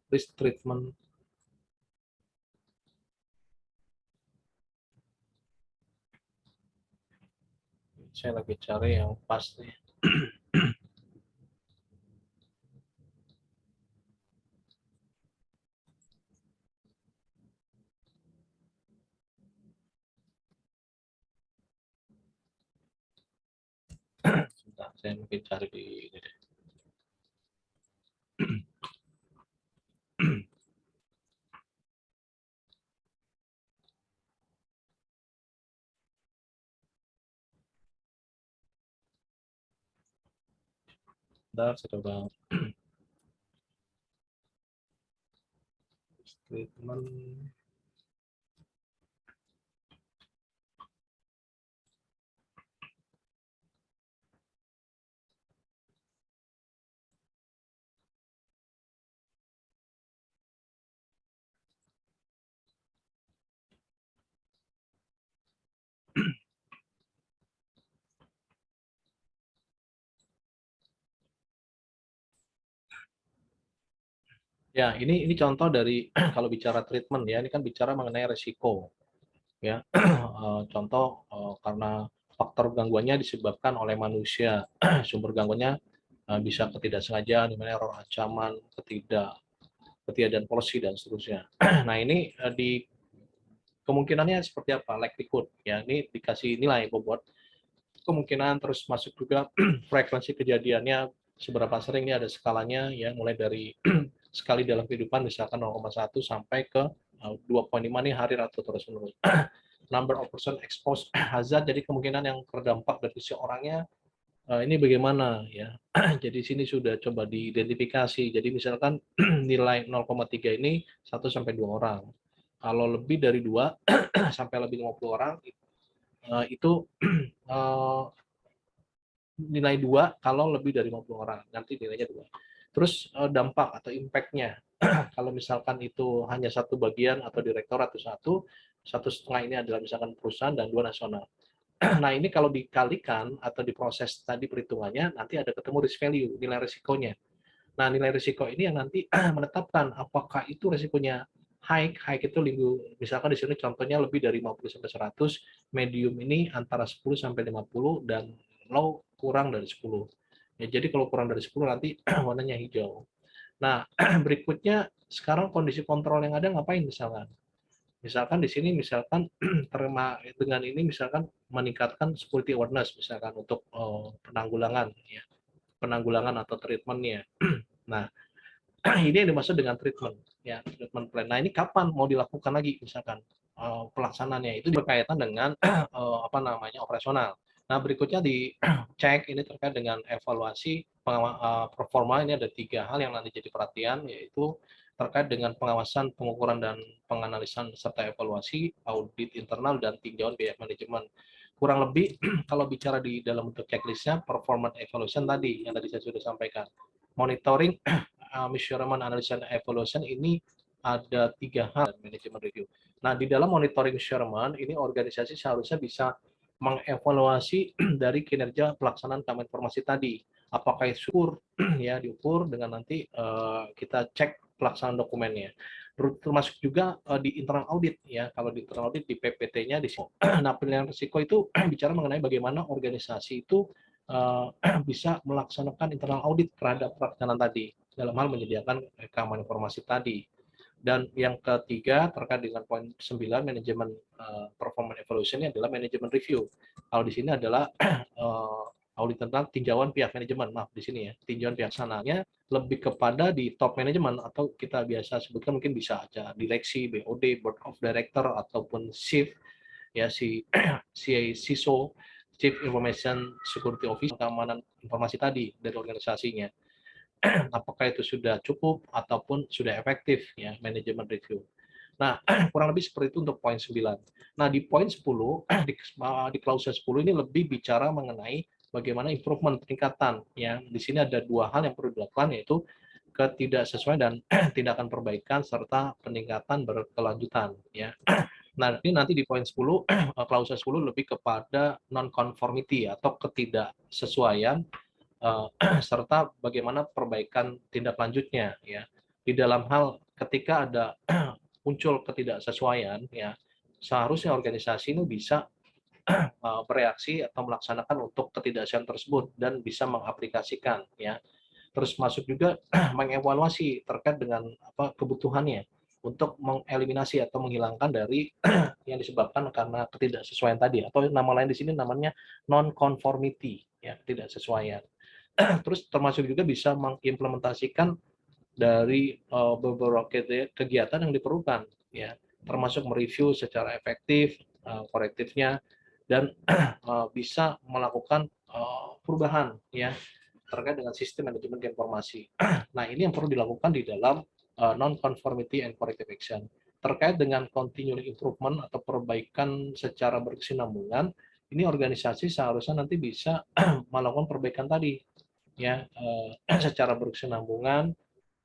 Risk treatment. Saya lagi cari yang pas nih. Sebentar, saya mungkin cari di ini deh. Sebentar, saya coba treatment. Ya, ini contoh dari kalau bicara treatment ya, ini kan bicara mengenai resiko ya. Contoh karena faktor gangguannya disebabkan oleh manusia, sumber gangguannya bisa ketidaksengajaan, dimana error ancaman, ketiadaan policy dan seterusnya. Nah ini di kemungkinannya seperti apa, likelihood ya, ini dikasih nilai bobot kemungkinan, terus masuk juga frekuensi kejadiannya seberapa sering, ini ada skalanya ya, mulai dari sekali dalam kehidupan misalkan 0,1 sampai ke 2,5 nih hari atau terus menerus. Number of person exposed hazard, jadi kemungkinan yang terdampak dari si orangnya ini bagaimana ya. Jadi sini sudah coba diidentifikasi. Jadi misalkan nilai 0,3 ini 1 sampai 2 orang. Kalau lebih dari 2 sampai lebih 50 orang itu nilai 2, kalau lebih dari 50 orang nanti nilainya 2. Terus dampak atau impact-nya. Kalau misalkan itu hanya satu bagian atau direktur atau satu setengah ini adalah misalkan perusahaan dan 2 nasional. Nah ini kalau dikalikan atau diproses tadi perhitungannya, nanti ada ketemu risk value, nilai risikonya. Nah nilai risiko ini yang nanti menetapkan apakah itu risikonya high itu misalkan di sini contohnya lebih dari 50 sampai 100, medium ini antara 10 sampai 50 dan low kurang dari 10. Ya, jadi kalau kurang dari 10 nanti warnanya hijau. Nah, berikutnya sekarang kondisi kontrol yang ada ngapain misalkan? Misalkan di sini misalkan dengan ini misalkan meningkatkan security awareness misalkan untuk penanggulangan ya, penanggulangan atau treatmentnya. Nah, ini yang dimaksud dengan treatment ya, treatment plan. Nah, ini kapan mau dilakukan lagi misalkan pelaksanaannya itu berkaitan dengan apa namanya operasional. Nah, berikutnya dicek ini terkait dengan evaluasi performa. Ini ada 3 hal yang nanti jadi perhatian, yaitu terkait dengan pengawasan, pengukuran, dan penganalisan serta evaluasi, audit internal, dan tinjauan biaya manajemen. Kurang lebih kalau bicara di dalam bentuk checklistnya, performance evaluation tadi yang tadi saya sudah sampaikan. Monitoring, measurement, analysis, and evaluation ini ada 3 hal manajemen review. Nah, di dalam monitoring measurement ini organisasi seharusnya bisa mengevaluasi dari kinerja pelaksanaan keamanan informasi tadi. Apakah diukur ya, diukur dengan nanti kita cek pelaksanaan dokumennya. Termasuk juga di internal audit ya. Kalau di internal audit di PPT-nya di sini. Nah, penilaian risiko itu bicara mengenai bagaimana organisasi itu bisa melaksanakan internal audit terhadap pelaksanaan tadi dalam hal menyediakan keamanan informasi tadi. Dan yang ketiga terkait dengan poin 9 manajemen performance evaluation ini adalah manajemen review. Kalau di sini adalah audit tentang tinjauan pihak manajemen. Maaf di sini ya, tinjauan pihak sananya lebih kepada di top manajemen atau kita biasa sebutkan mungkin bisa aja direksi, BOD, board of director ataupun chief ya si CISO, Chief Information Security Officer, keamanan informasi tadi dari organisasinya. Apakah itu sudah cukup ataupun sudah efektif ya manajemen review. Nah, kurang lebih seperti itu untuk poin 9. Nah, di poin 10 di klausul 10 ini lebih bicara mengenai bagaimana improvement peningkatan ya. Di sini ada 2 hal yang perlu dilakukan, yaitu ketidaksesuaian dan tindakan perbaikan serta peningkatan berkelanjutan ya. Nah, ini nanti di poin 10 klausul 10 lebih kepada non conformity atau ketidaksesuaian serta bagaimana perbaikan tindak lanjutnya ya. Di dalam hal ketika ada muncul ketidaksesuaian ya, seharusnya organisasi ini bisa bereaksi atau melaksanakan untuk ketidaksesuaian tersebut dan bisa mengaplikasikan ya. Terus masuk juga mengevaluasi terkait dengan apa kebutuhannya untuk mengeliminasi atau menghilangkan dari yang disebabkan karena ketidaksesuaian tadi, atau nama lain di sini namanya non conformity ya, ketidaksesuaian. Terus termasuk juga bisa mengimplementasikan dari beberapa kegiatan yang diperlukan ya, termasuk mereview secara efektif korektifnya dan bisa melakukan perubahan ya terkait dengan sistem manajemen informasi. Nah, ini yang perlu dilakukan di dalam non conformity and corrective action. Terkait dengan continual improvement atau perbaikan secara berkesinambungan, ini organisasi seharusnya nanti bisa melakukan perbaikan tadi ya secara berkesinambungan,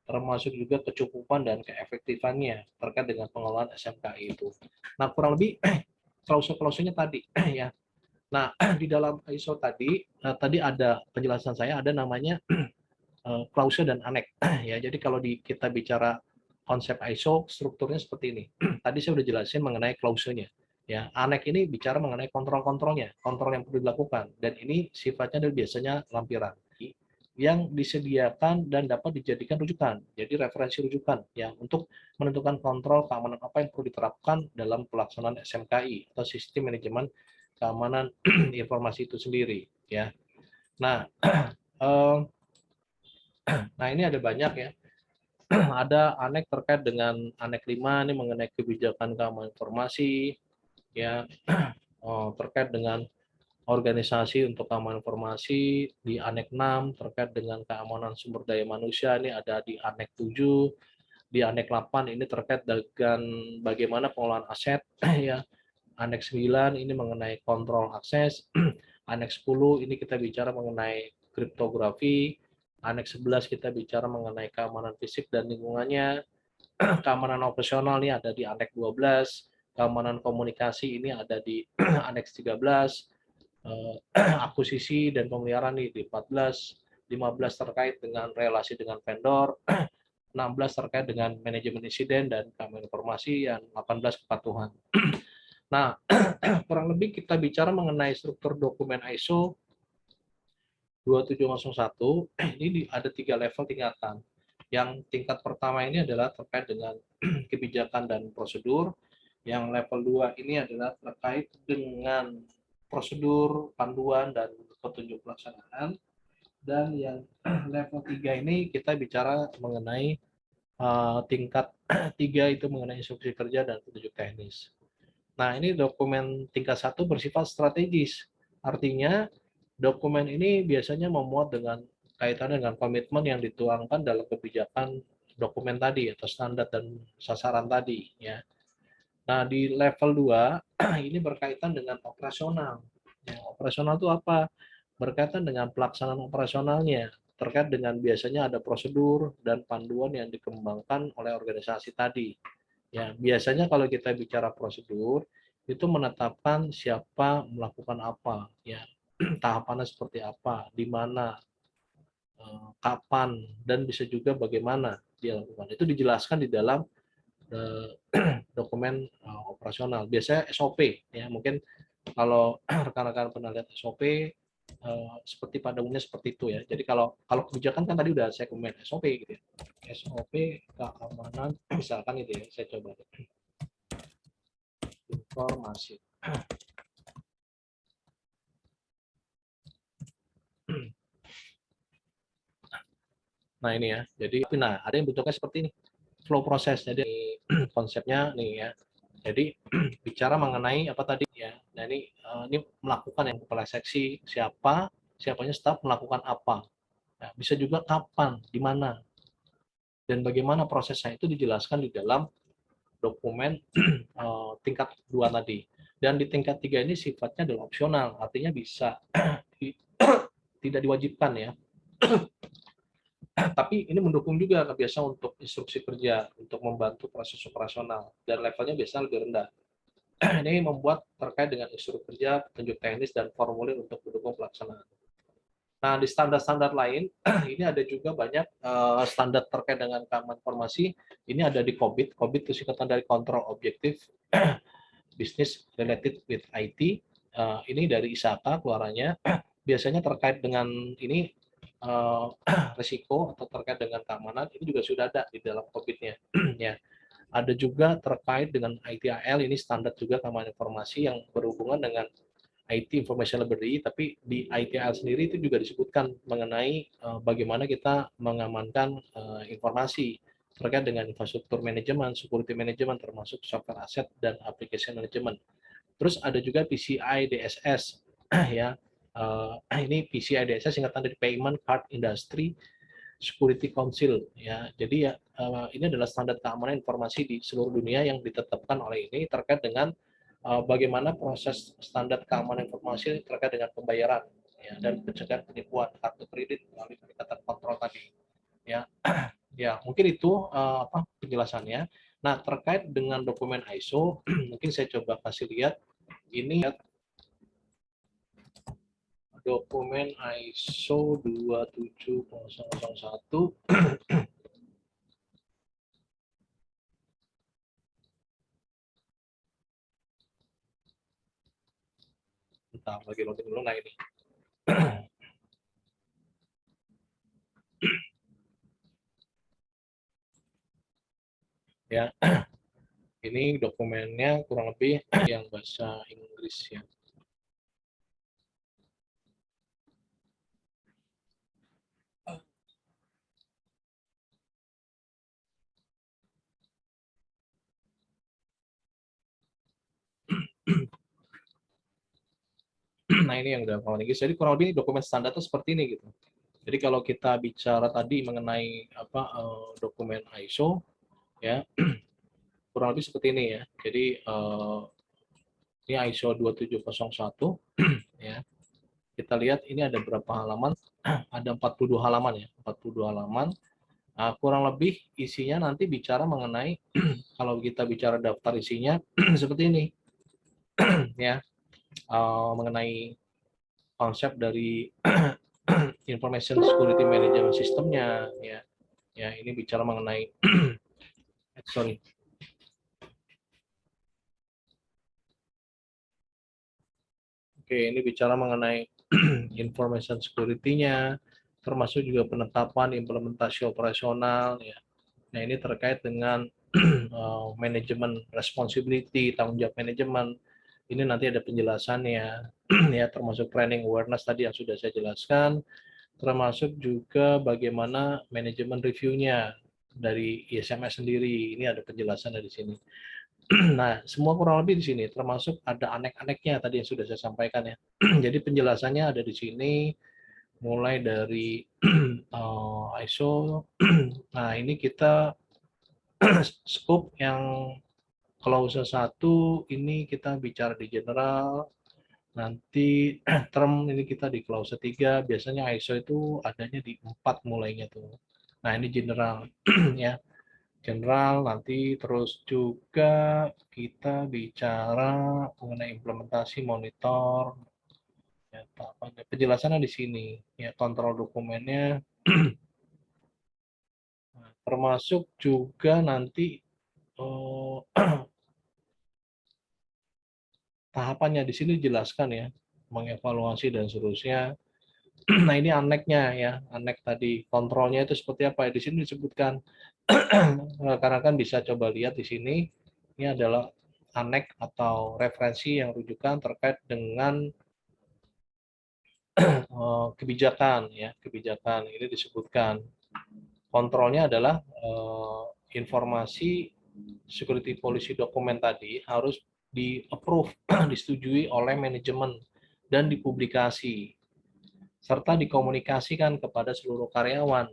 termasuk juga kecukupan dan keefektifannya terkait dengan pengelolaan SMKI itu. Nah, kurang lebih klausul-klausulnya tadi ya. Nah, di dalam ISO tadi ada penjelasan saya, ada namanya klausul dan anek ya. Jadi kalau kita bicara konsep ISO, strukturnya seperti ini. Tadi saya sudah jelasin mengenai klausulnya. Ya, anek ini bicara mengenai kontrol-kontrolnya, kontrol yang perlu dilakukan, dan ini sifatnya biasanya lampiran yang disediakan dan dapat dijadikan rujukan, jadi referensi rujukan ya untuk menentukan kontrol keamanan apa yang perlu diterapkan dalam pelaksanaan SMKI atau sistem manajemen keamanan informasi itu sendiri ya. Nah, nah ini ada banyak ya. Ada anek terkait dengan anek 5 ini mengenai kebijakan keamanan informasi ya, terkait dengan organisasi untuk keamanan informasi. Di anek 6 terkait dengan keamanan sumber daya manusia, ini ada di anek 7, di anek 8 ini terkait dengan bagaimana pengelolaan aset ya. Anek 9 ini mengenai kontrol akses. Anek 10 ini kita bicara mengenai kriptografi. Anek 11 kita bicara mengenai keamanan fisik dan lingkungannya. Keamanan operasional ini ada di anek 12. Keamanan komunikasi ini ada di aneks 13. Akuisisi dan pemeliharaan nih di 14, 15 terkait dengan relasi dengan vendor, 16 terkait dengan manajemen insiden dan keamanan informasi, yang 18 kepatuhan. Nah, kurang lebih kita bicara mengenai struktur dokumen ISO 2701, ini ada 3 level tingkatan. Yang tingkat pertama ini adalah terkait dengan kebijakan dan prosedur. Yang level 2 ini adalah terkait dengan prosedur, panduan, dan petunjuk pelaksanaan. Dan yang level 3 ini kita bicara mengenai tingkat 3 itu mengenai instruksi kerja dan petunjuk teknis. Nah, ini dokumen tingkat 1 bersifat strategis. Artinya, dokumen ini biasanya memuat dengan kaitannya dengan komitmen yang dituangkan dalam kebijakan dokumen tadi atau standar dan sasaran tadi, ya. Nah, di level 2 ini berkaitan dengan operasional. Ya, operasional itu apa? Berkaitan dengan pelaksanaan operasionalnya, terkait dengan biasanya ada prosedur dan panduan yang dikembangkan oleh organisasi tadi. Ya, biasanya kalau kita bicara prosedur, itu menetapkan siapa melakukan apa, ya, tahapannya seperti apa, di mana, kapan, dan bisa juga bagaimana dia lakukan. Itu dijelaskan di dalam dokumen operasional. Biasanya SOP, ya, mungkin kalau rekan-rekan pernah lihat SOP, seperti pada umumnya seperti itu, ya. Jadi kalau kalau kebijakan kan tadi udah saya komen SOP gitu ya. SOP keamanan misalkan itu ya, saya coba informasi. Nah, ini ya. Jadi ada yang bentuknya seperti ini. Flow proses. Jadi konsepnya nih ya. Jadi bicara mengenai apa tadi ya. Nah, ini melakukan yang kepala seksi siapanya staf melakukan apa. Nah, bisa juga kapan, di mana, dan bagaimana prosesnya itu dijelaskan di dalam dokumen tingkat 2 tadi. Dan di tingkat 3 ini sifatnya adalah opsional, artinya bisa tidak diwajibkan ya. Tapi ini mendukung juga biasa untuk instruksi kerja untuk membantu proses operasional, dan levelnya biasa lebih rendah. Ini membuat terkait dengan instruksi kerja, petunjuk teknis, dan formulir untuk mendukung pelaksanaan. Nah, di standar-standar lain, ini ada juga banyak standar terkait dengan keamanan informasi. Ini ada di COBIT. COBIT itu singkatan dari Control Objective Business Related with IT. Ini dari ISAKA keluarannya. Biasanya terkait dengan ini risiko atau terkait dengan keamanan, ini juga sudah ada di dalam COBIT-nya. Ya. Ada juga terkait dengan ITIL, ini standar juga keamanan informasi yang berhubungan dengan IT Information Library, tapi di ITIL sendiri itu juga disebutkan mengenai bagaimana kita mengamankan informasi terkait dengan infrastruktur manajemen, security management, termasuk software asset dan application management. Terus ada juga PCI DSS, ya. Ini PCI DSS singkatan dari Payment Card Industry Security Council, ya. Jadi ya ini adalah standar keamanan informasi di seluruh dunia yang ditetapkan oleh ini terkait dengan bagaimana proses standar keamanan informasi terkait dengan pembayaran, ya, dan pencegahan penipuan kartu kredit melalui pendekatan kontrol tadi, ya. Ya, mungkin itu penjelasannya. Nah, terkait dengan dokumen ISO, mungkin saya coba kasih lihat ini dokumen ISO 27001. Bentar, lagi login dulu. Nah, ini. Ya, ini dokumennya kurang lebih yang bahasa Inggris ya. Nah, ini yang udah kalau Inggris. Jadi kurang lebih dokumen standar itu seperti ini gitu. Jadi kalau kita bicara tadi mengenai dokumen ISO, ya, kurang lebih seperti ini ya. Jadi ini ISO 2701, ya. Kita lihat ini ada berapa halaman? Ada 42 halaman ya, 42 halaman. Nah, kurang lebih isinya nanti bicara mengenai kalau kita bicara daftar isinya seperti ini, ya, mengenai konsep dari information security management systemnya, ya. Ya, ini bicara mengenai sorry. Oke, ini bicara mengenai information security-nya, termasuk juga penetapan implementasi operasional ya. Nah, ini terkait dengan manajemen responsibility, tanggung jawab manajemen. Ini nanti ada penjelasannya ya, termasuk training awareness tadi yang sudah saya jelaskan, termasuk juga bagaimana manajemen review-nya dari ISMS sendiri. Ini ada penjelasan dari sini. Nah, semua kurang lebih di sini, termasuk ada anek-aneknya tadi yang sudah saya sampaikan ya. Jadi penjelasannya ada di sini, mulai dari ISO. Nah, ini kita scope yang clause 1 ini kita bicara di general, nanti term ini kita di clause 3, biasanya ISO itu adanya di 4 mulainya tuh. Nah, ini general ya. General, nanti terus juga kita bicara mengenai implementasi monitor ya, penjelasannya di sini ya, kontrol dokumennya. Termasuk juga nanti tahapannya di sini dijelaskan ya, mengevaluasi dan seterusnya. Nah, ini aneknya ya, anek tadi kontrolnya itu seperti apa ya, di sini disebutkan. Karena kan bisa coba lihat di sini, ini adalah anek atau referensi yang rujukan terkait dengan kebijakan ya, kebijakan ini disebutkan. Kontrolnya adalah informasi security policy dokumen tadi harus di-approve, disetujui oleh manajemen dan dipublikasi serta dikomunikasikan kepada seluruh karyawan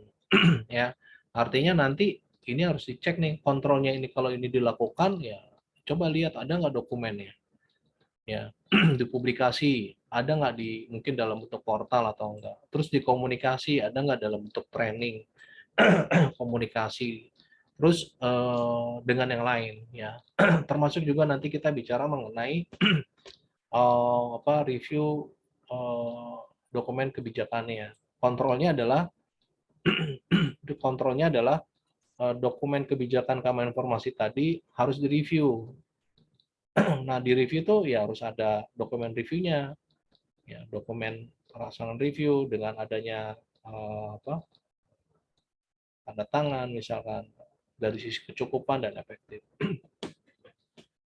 ya. Artinya nanti ini harus dicek nih kontrolnya, ini kalau ini dilakukan ya coba lihat ada nggak dokumennya ya. Dipublikasi ada nggak di mungkin dalam bentuk portal atau enggak, terus dikomunikasi ada nggak dalam bentuk training komunikasi, terus dengan yang lain ya. Termasuk juga nanti kita bicara mengenai review dokumen kebijakannya. Kontrolnya adalah dokumen kebijakan keamanan informasi tadi harus direview. Nah, di review tuh ya harus ada dokumen reviewnya, ya dokumen pelaksanaan review dengan adanya tanda tangan misalkan dari sisi kecukupan dan efektif.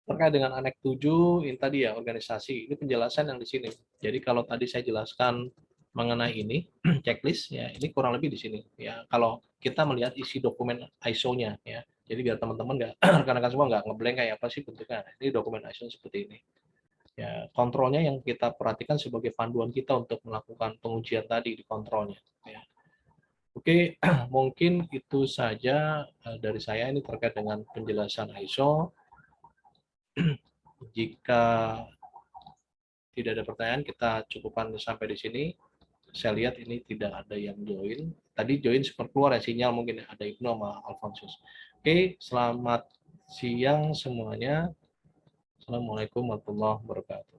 Terkait dengan Anek 7, ini tadi ya organisasi, ini penjelasan yang di sini. Jadi kalau tadi saya jelaskan mengenai ini checklist ya, ini kurang lebih di sini ya. Kalau kita melihat isi dokumen ISO-nya ya, jadi biar teman-teman nggak rekan-rekan semua nggak ngeblank kayak apa sih bentuknya. Ini dokumen ISO seperti ini. Ya, kontrolnya yang kita perhatikan sebagai panduan kita untuk melakukan pengujian tadi di kontrolnya. Ya. Oke, mungkin itu saja dari saya ini terkait dengan penjelasan ISO. Jika tidak ada pertanyaan, kita cukupkan sampai di sini. Saya lihat ini tidak ada yang join. Tadi join super keluar ya sinyal, mungkin ada Ibnu sama Alfonsus. Oke, selamat siang semuanya. Assalamualaikum warahmatullahi wabarakatuh.